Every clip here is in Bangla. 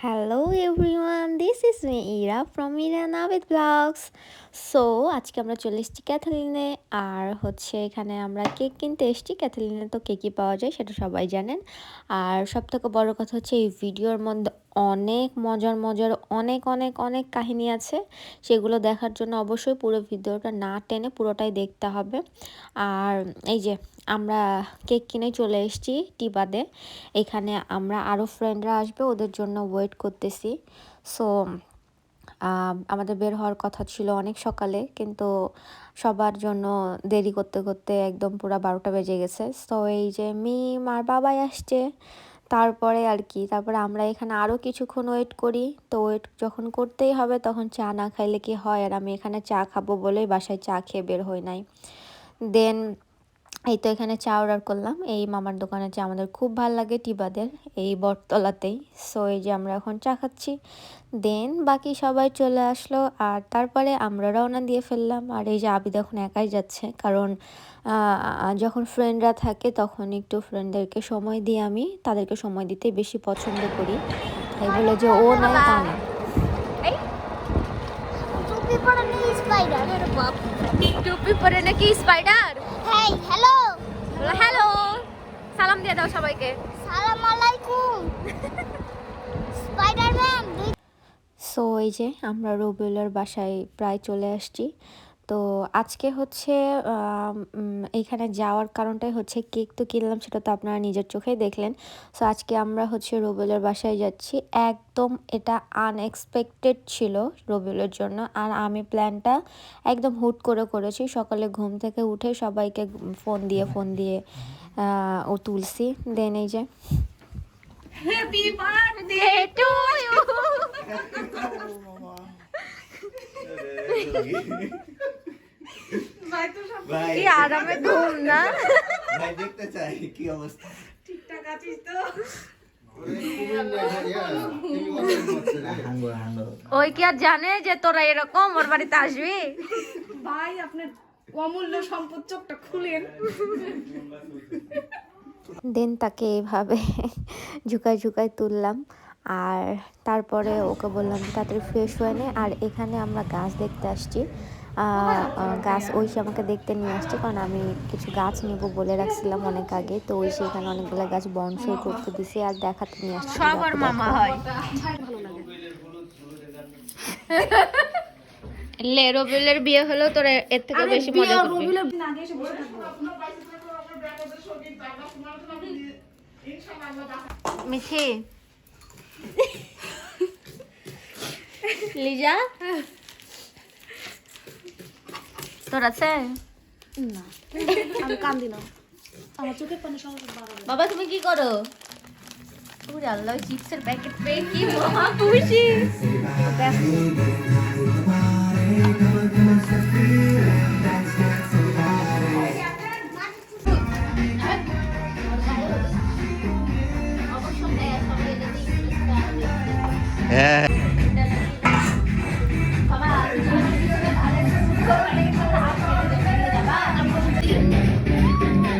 Hello everyone, this is me Era from Era Abid blogs. So আজকে আমরা চলে এসেছি ক্যাথলিনে। আর হচ্ছে এখানে আমরা কেক কিনতে এসেছি। ক্যাথলিনে তো কেকই পাওয়া যায়, সেটা সবাই জানেন। আর সবথেকে বড় কথা হচ্ছে এই ভিডিওর মধ্যে অনেক মজার মজার অনেক অনেক অনেক কাহিনী আছে। সেগুলো দেখার জন্য অবশ্যই পুরো ভিডিওটা না টেনে পুরোটাই দেখতে হবে। আর এই যে আমরা কেক কিনে চলে এসেছি টিবাদে। এখানে আমরা আরও ফ্রেন্ডরা আসবে, ওদের জন্য ওয়েট করতেছি। সো আমাদের বের হওয়ার কথা ছিল অনেক সকালে, কিন্তু সবার জন্য দেরি করতে করতে একদম পুরো 12টা বেজে গেছে। সো এই যে মিম আর বাবাই আসছে, তারপরে আর কি, তারপরে আমরা এখানে আরও কিছুক্ষণ ওয়েট করি। তো ওয়েট যখন করতেই হবে তখন চা না খাইলে কি হয়, আর আমি এখানে চা খাবো বলেই বাসায় চা খেয়ে বের হই নাই। দেন এই তো এখানে চা অর্ডার করলাম। এই মামার দোকানে চা আমাদের খুব ভালো লাগে, টিবাদের এই বটতলাতেই। সো এই যে আমরা এখন চা খাচ্ছি। দেন বাকি সবাই চলে আসলো, আর তারপরে আমরা রওনা দিয়ে ফেললাম। আর এই যে আবিদ এখন একাই যাচ্ছে, কারণ যখন ফ্রেন্ডরা থাকে তখন একটু ফ্রেন্ডদেরকে সময় দিই, আমি তাদেরকে সময় দিতে বেশি পছন্দ করি। তাই বলে যে ও নাই তা না। টুপি পরে নাকি স্পাইডার? আরে বাপ, টুপি পরে নাকি স্পাইডার? হেই হ্যালো, বলো হ্যালো, সালাম দিয়ে দাও সবাইকে। সালাম আলাইকুম স্পাইডারম্যান। সো এই যে আমরা রবিউলের বাসায় প্রায় চলে আসছি। তো আজকে হচ্ছে এইখানে যাওয়ার কারণটাই হচ্ছে কেক তো কিনলাম, সেটা তো আপনারা নিজের চোখেই দেখলেন। সো আজকে আমরা হচ্ছে রবিউলের বাসায় যাচ্ছি। একদম এটা আনএক্সপেক্টেড ছিল রবিউলের জন্য, আর আমি প্ল্যানটা একদম হুট করে করেছি। সকালে ঘুম থেকে উঠে সবাইকে ফোন দিয়ে ও তুলছি। দেন এই যে হ্যাপি বার্থডে টু ইউ। কি আরামে ঘুম না? ভাই দেখতে চাই কি অবস্থা। ঠিকঠাক আছিস তো? ওই কি আর জানে যে তোরা এরকম ওর বাড়িতে আসবি? ভাই আপনার অমূল্য সম্পদ চোখটা খুলেন। দেন তাকে এইভাবে ঝুঁকায় ঝুঁকায় তুললাম। আর তারপরে ওকে বললাম যে তাড়াতাড়ি ফ্রেশ হয়ে নে। আর এখানে আমরা গাছ দেখতে আসছি। গাছ ঐশী আমাকে দেখতে নিয়ে আসছে, কারণ আমি কিছু গাছ নেব বলে রাখছিলাম অনেক আগে। তো ঐশী এখানে অনেকগুলো গাছ বনসাই করতে দিছে আর দেখাতে নিয়ে আসছে। সবার মামা হয়। লে রবিলের বিয়ে হলো, তোর এর থেকে বেশি মজা করবি। আগে এসে বসে থাকবো। মিঠি লিজা তোর আছে? না আমি কান্দি না, আমার চোখের পানি সমস্যা বাড়াবে। বাবা তুমি কি করো? ওরে আল্লাহ, চিপসের প্যাকেট পেয়ে কি মহা খুশি। হ্যাঁ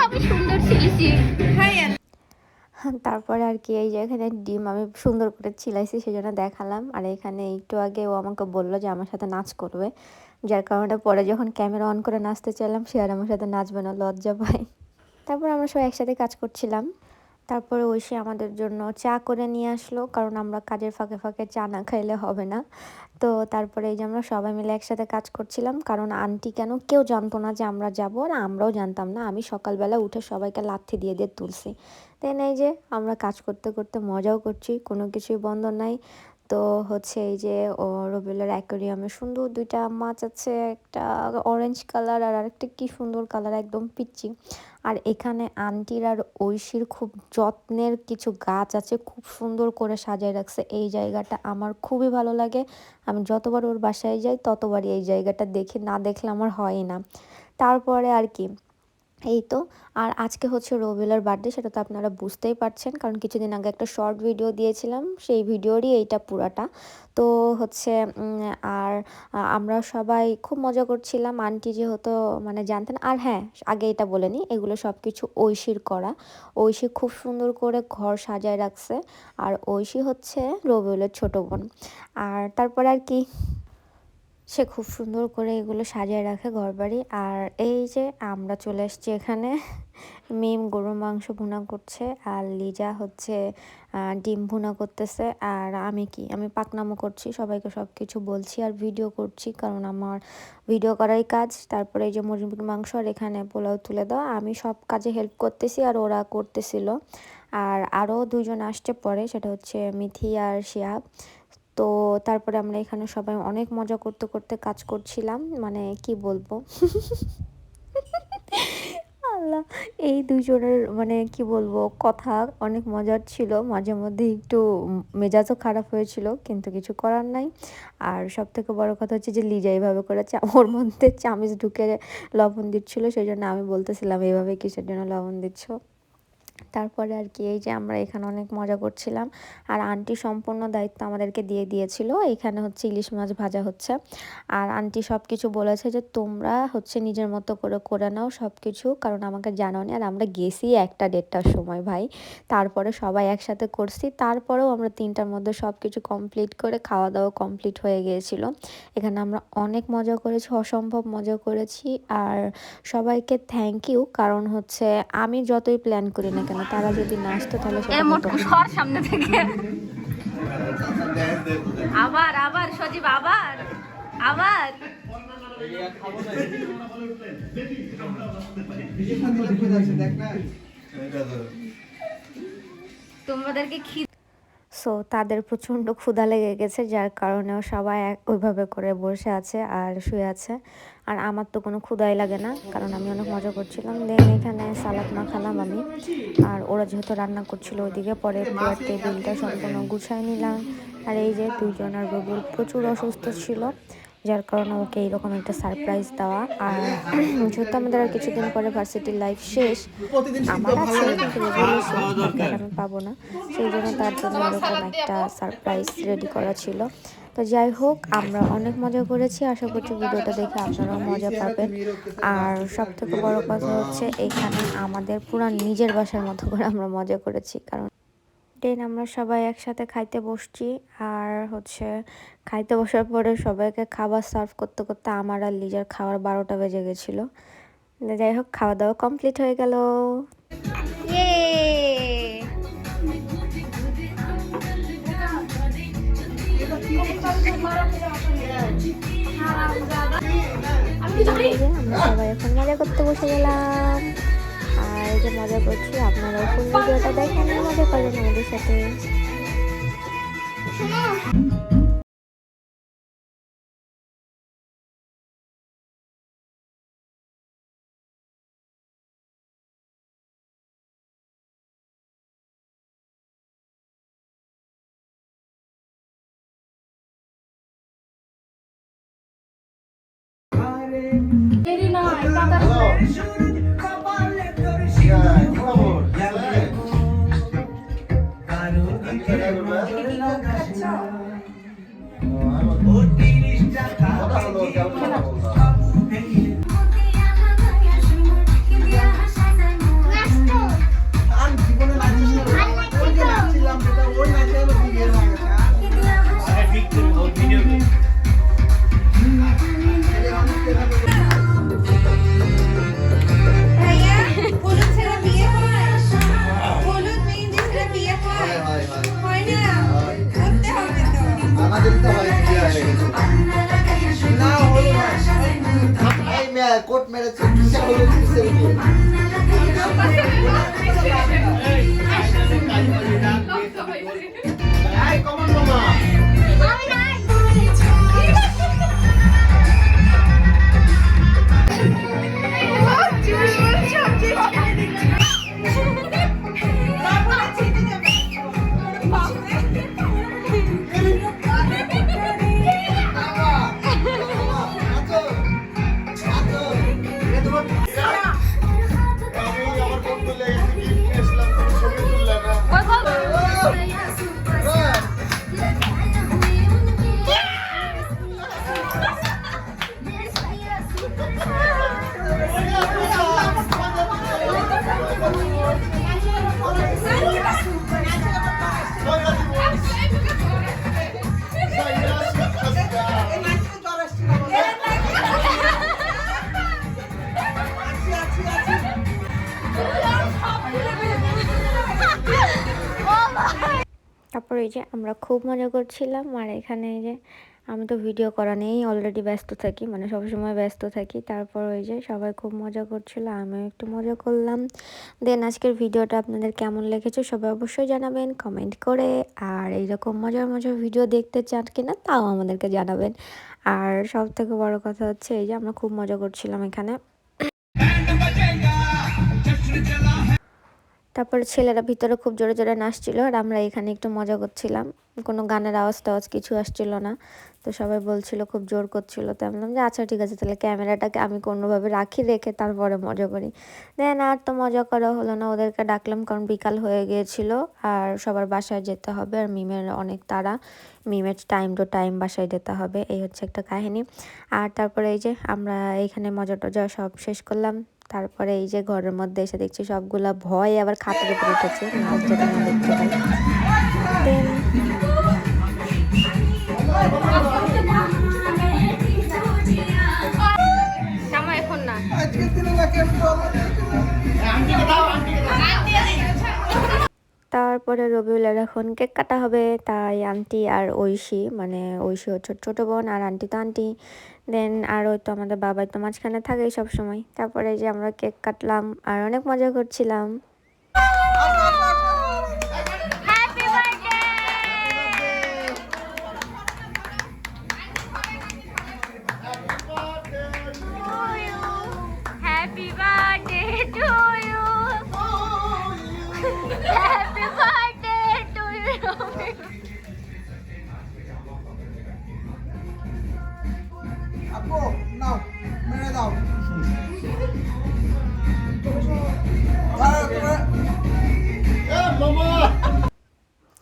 আমি সুন্দর ছিলিছি। তারপরে আর কি এই যে এখানে ডিম আমি সুন্দর করে ছিলাইছি, সেজন্য দেখালাম। আর এখানে একটু আগে ও আমাকে বললো যে আমার সাথে নাচ করবে, যার কারণে পরে যখন ক্যামেরা অন করে নাচতে চাইলাম সে আর আমার সাথে নাচবে না, লজ্জা পায়। তারপর আমরা সবাই একসাথে কাজ করছিলাম। তারপরে ঐশী আমাদের জন্য চা করে নিয়ে আসলো, কারণ আমরা কাজের ফাঁকে ফাঁকে চা না খাইলে হবে না। তো তারপরে এই যে আমরা সবাই মিলে একসাথে কাজ করছিলাম, কারণ আন্টি কেন কেউ জানতো না যে আমরা যাবো, আর আমরাও জানতাম না। আমি সকালবেলা উঠে সবাইকে লাথি দিয়ে দিয়ে তুলছি। দেন এই যে আমরা কাজ করতে করতে মজাও করছি, কোনো কিছুই বন্ধ নাই। তো হচ্ছে এই যে রবিউলের অ্যাকোয়ারিয়ামে সুন্দর দুইটা মাছ আছে, একটা অরেঞ্জ কালার আর আরেকটা কি সুন্দর কালার, একদম পিচ্চি। আর এখানে আন্টির আর ঐশীর খুব যত্নের কিছু গাছ আছে, খুব সুন্দর করে সাজায় রাখছে। এই জায়গাটা আমার খুবই ভালো লাগে। আমি যতবার ওর বাসায় যাই ততবারই এই জায়গাটা দেখি, না দেখলে আমার হয়ই না। তারপরে আর কি এই তো। আর আজকে হচ্ছে রবিউলের বার্থডে, সেটা তো আপনারা বুঝতেই পারছেন, কারণ কিছুদিন আগে একটা শর্ট ভিডিও দিয়েছিলাম, সেই ভিডিওরই এইটা পুরাটা। তো হচ্ছে আর আমরা সবাই খুব মজা করছিলাম। আন্টি যেহেতু মানে জানতেন, আর হ্যাঁ আগে এটা বলে নিই, এগুলো সব কিছু ঐশীর করা। ঐশী খুব সুন্দর করে ঘর সাজায় রাখছে, আর ঐশী হচ্ছে রবিউলের ছোট বোন। আর তারপর আর কি, সে খুব সুন্দর করে এগুলো সাজিয়ে রাখে ঘরবাড়ি। আর এই যে আমরা চলে এসেছি এখানে, মিম গরুর মাংস ভুনা করছে, আর লিজা হচ্ছে ডিম ভুনা করতেছে। আর আমি পাকনামো করছি, সবাইকে সব কিছু বলছি আর ভিডিও করছি, কারণ আমার ভিডিও করাই কাজ। তারপরে এই যে মুরগির মাংস, আর এখানে পোলাও তুলে দেওয়া, আমি সব কাজে হেল্প করতেছি আর ওরা করতেছিল। আর আরও দুজন আসছে পরে, সেটা হচ্ছে মিথি আর শিহাব। তো তারপরে আমরা এখানে সবাই অনেক মজা করতে করতে কাজ করছিলাম, মানে কি বলবো। আল্লাহ, এই দুজনের মানে কি বলবো, কথা অনেক মজার ছিল, মাঝে মধ্যে একটু মেজাজও খারাপ হয়েছিল, কিন্তু কিছু করার নাই। আর সব থেকে বড় কথা হচ্ছে যে লিজা এইভাবে করে ওর মধ্যে চামিচ ঢুকে লবণ দিচ্ছিল, সেই জন্য আমি বলতেছিলাম এইভাবে কিসের জন্য লবণ দিচ্ছ। তারপরে আর কি, এই যে আমরা এখানে অনেক মজা করছিলাম। আর আন্টি সম্পূর্ণ দায়িত্ব আমাদেরকে দিয়ে দিয়েছিল, এখানে হচ্ছে ইলিশ মাছ ভাজা হচ্ছে। আর আন্টি সব কিছু বলেছে যে তোমরা হচ্ছে নিজের মতো করে করে নাও সব কিছু, কারণ আমাকে জানাওনি। আর আমরা গেছি 1টা-1:30টার সময় ভাই, তারপরে সবাই একসাথে করছি, তারপরেও আমরা 3টার মধ্যে সব কিছু কমপ্লিট করে খাওয়া দাওয়া কমপ্লিট হয়ে গিয়েছিল। এখানে আমরা অনেক মজা করেছি, অসম্ভব মজা করেছি। আর সবাইকে থ্যাংক ইউ, কারণ হচ্ছে আমি যতই প্ল্যান করি না কেন, তারা যদি না আসতো তাহলে সেটা হতো না। সর সামনে থেকে। আবার আবার সজীব, আবার আবার তোমাদেরকে সো তাদের প্রচণ্ড ক্ষুধা লেগে গেছে, যার কারণেও সবাই ওইভাবে করে বসে আছে আর শুয়ে আছে। আর আমার তো কোনো ক্ষুধাই লাগে না, কারণ আমি অনেক মজা করছিলাম। দেন এখানে সালাদ মাখালাম আমি, আর ওরা যেহেতু রান্না করছিল ওইদিকে, পরে পুরো টেবিলটা সম্পূর্ণ গুছাই নিলাম। আর এই যে দুইজন, আর রবিউল প্রচুর অসুস্থ ছিল, যার কারণে ওকে এইরকম একটা সারপ্রাইজ দেওয়া। আর যেহেতু আমাদের আর কিছুদিন পরে ভার্সিটির লাইফ শেষ, আমার আছে কিন্তু রবিউলের শেষ, ওকে আমি পাবো না, সেই জন্য তার জন্য এরকম একটা সারপ্রাইজ রেডি করা ছিল। তো যাই হোক, আমরা অনেক মজা করেছি, আশা করছি ভিডিওটা দেখে আপনারাও মজা পাবেন। আর সব থেকে বড় কথা হচ্ছে, এখানে আমাদের পুরা নিজের বাসার মতো করে আমরা মজা করেছি, কারণ দেন আমরা সবাই একসাথে খাইতে বসছি। আর হচ্ছে খাইতে বসার পরে সবাইকে খাবার সার্ভ করতে করতে আমার আর লিজার খাওয়ার 12টা বেজে গেছিলো। যাই হোক, খাওয়া দাওয়া কমপ্লিট হয়ে গেল। আমরা সবাই এখন মজা করতে বসে গেলাম, আর এই যে মজা করছি, আপনারাও ফুল ভিডিওটা দেখেন, মজা করেন আমাদের সাথে। কোট মেরেছে কিসে হলো কিসে এই কমন মামা আমি নাই যে আমরা খুব মজা করছিলাম। আর এখানে এই যে আমি তো ভিডিও করা নিয়েই অলরেডি ব্যস্ত থাকি, মানে সবসময় ব্যস্ত থাকি। তারপর ওই যে সবাই খুব মজা করছিল, আমিও একটু মজা করলাম। দেন আজকের ভিডিওটা আপনাদের কেমন লেগেছে সবাই অবশ্যই জানাবেন কমেন্ট করে। আর এইরকম মজার মজার ভিডিও দেখতে চান কিনা তাও আমাদেরকে জানাবেন। আর সব থেকে বড় কথা হচ্ছে এই যে আমরা খুব মজা করছিলাম এখানে। তারপরে ছেলেরা ভিতরে খুব জোরে জোরে নাচছিল, আর আমরা এখানে একটু মজা করছিলাম। কোনো গানের আওয়াজ টাওয়াজ কিছু আসছিল না, তো সবাই বলছিল খুব জোর করছিল। তো আমি বললাম যে আচ্ছা ঠিক আছে, তাহলে ক্যামেরাটাকে আমি কোনোভাবে রেখে তারপরে মজা করি। দেন আর তো মজা করা হলো না, ওদেরকে ডাকলাম কারণ বিকাল হয়ে গিয়েছিল আর সবার বাসায় যেতে হবে। আর মিমের অনেক তাড়া, মিমের টাইম টু টাইম বাসায় যেতে হবে, এই হচ্ছে একটা কাহিনী। আর তারপরে এই যে আমরা এখানে মজা টজা সব শেষ করলাম। তারপরে এই যে ঘরের মধ্যে এসে দেখছি সবগুলা ভয় আবার খাটের উপরে উঠেছে, নাচ যাতে না দেখতে পাই। দেন এখন না। তারপরে রবিউলের এখন কেক কাটা হবে, তাই আন্টি আর ঐশী, মানে ঐশী হচ্ছে ছোট বোন আর আন্টি তো আন্টি। দেন আর ওই তো আমাদের বাবাই তো মাঝখানে থাকেই সব সময়। তারপরে যে আমরা কেক কাটলাম আর অনেক মজা করছিলাম। Happy birthday happy birthday to you happy birthday to you আপু নাও মেরে দাও মামা।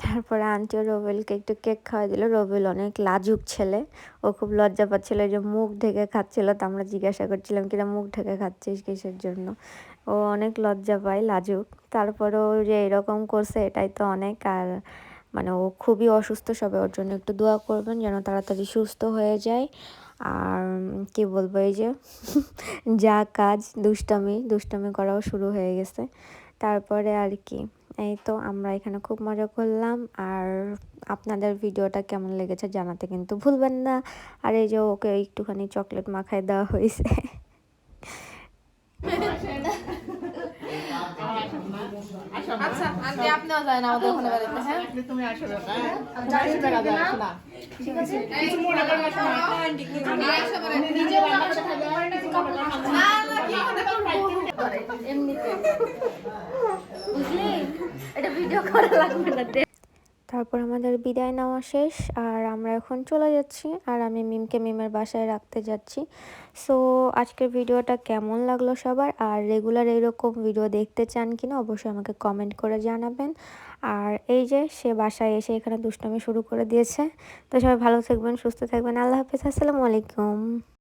তারপরে আন্টিও রবিউলকে একটু কেক খাওয়াই দিল। রবিউল অনেক লাজুক ছেলে, ও খুব লজ্জা পাচ্ছিল যে মুখ ঢেকে খাচ্ছিল। তো আমরা জিজ্ঞাসা করছিলাম কিনা মুখ ঢেকে খাচ্ছিস কিসের জন্য, ও অনেক লজ্জা পায়, লাজুক। তারপরেও যে এরকম করছে এটাই তো অনেক। আর মানে ও খুবই অসুস্থ, সবাই ওর জন্য একটু দোয়া করবেন যেন তাড়াতাড়ি সুস্থ হয়ে যায়। আর কি বলবো, এই যে যা কাজ দুষ্টামি দুষ্টামি করাও শুরু হয়ে গেছে। তারপরে আর কি, এই তো আমরা এখানে খুব মজা করলাম। আর আপনাদের ভিডিওটা কেমন লেগেছে জানাতে কিন্তু ভুলবেন না। আর এই যে ওকে একটুখানি চকলেট মাখায় দেওয়া হয়েছে। আচ্ছা আন্টি আপনিও যায় না আমাদের ওখানে বাড়িতে, হ্যাঁ তুমি আসো না ঠিক আছে কিছু মনে করবে না আন্টি আমি আসো করে নিজেও আমার সাথে না না কি করে এমনিতে বুঝলি, এটা ভিডিও করা লাগবে না। তারপর আমাদের বিদায় নেওয়া শেষ, আর আমরা এখন চলে যাচ্ছি। আর আমি মিমকে মিমের বাসায় রাখতে যাচ্ছি। সো আজকের ভিডিওটা কেমন লাগলো সবার, আর রেগুলার এইরকম ভিডিও দেখতে চান কিনা অবশ্যই আমাকে কমেন্ট করে জানাবেন। আর এই যে সে বাসায় এসে এখানে দুষ্টামি শুরু করে দিয়েছে। তো সবাই ভালো থাকবেন, সুস্থ থাকবেন, আল্লাহ হাফিজ, আসসালামু আলাইকুম।